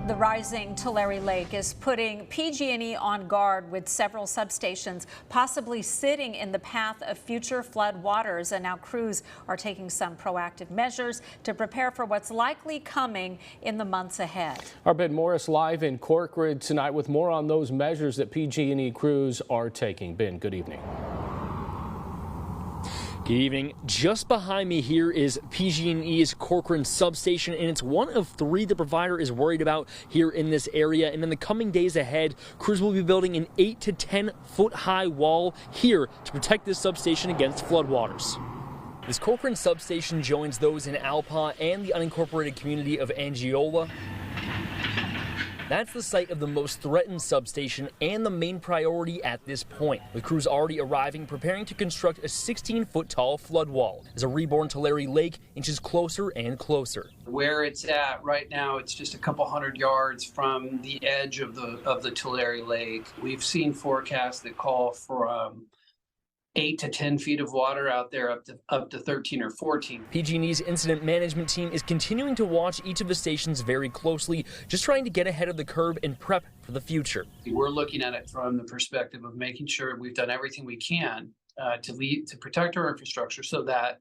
The rising Tulare Lake is putting PG&E on guard with several substations possibly sitting in the path of future flood waters. And now crews are taking some proactive measures to prepare for what's likely coming in the months ahead. Our Ben Morris live in Corcoran tonight with more on those measures that PG&E crews are taking. Ben, good evening. Good evening. Just behind me here is PG&E's Corcoran substation, and it's one of three the provider is worried about here in this area. And in the coming days ahead, crews will be building an 8 to 10 foot high wall here to protect this substation against floodwaters. This Corcoran substation joins those in Alpa and the unincorporated community of Angiola. That's the site of the most threatened substation and the main priority at this point, with crews already arriving, preparing to construct a 16-foot tall flood wall as a reborn Tulare Lake inches closer and closer. Where it's at right now, it's just a couple hundred yards from the edge of the Tulare Lake. We've seen forecasts that call for 8 to 10 feet of water out there, up to 13 or 14. PG&E's incident management team is continuing to watch each of the stations very closely, just trying to get ahead of the curve and prep for the future. We're looking at it from the perspective of making sure we've done everything we can to protect our infrastructure so that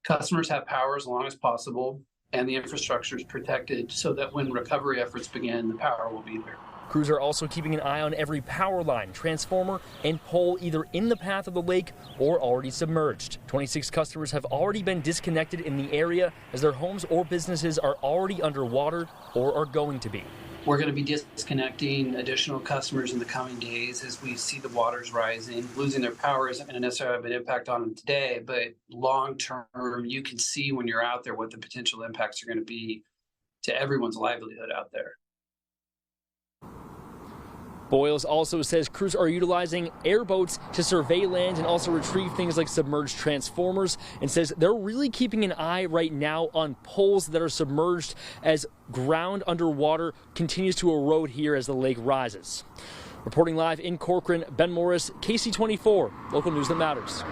customers have power as long as possible and the infrastructure is protected so that when recovery efforts begin, the power will be there. Crews are also keeping an eye on every power line, transformer, and pole either in the path of the lake or already submerged. 26 customers have already been disconnected in the area as their homes or businesses are already underwater or are going to be. We're going to be disconnecting additional customers in the coming days as we see the waters rising. Losing their power isn't going to necessarily have an impact on them today, but long term, you can see when you're out there what the potential impacts are going to be to everyone's livelihood out there. Boyles also says crews are utilizing airboats to survey land and also retrieve things like submerged transformers, and says they're really keeping an eye right now on poles that are submerged as ground underwater continues to erode here as the lake rises. Reporting live in Corcoran, Ben Morris, KC24, local news that matters.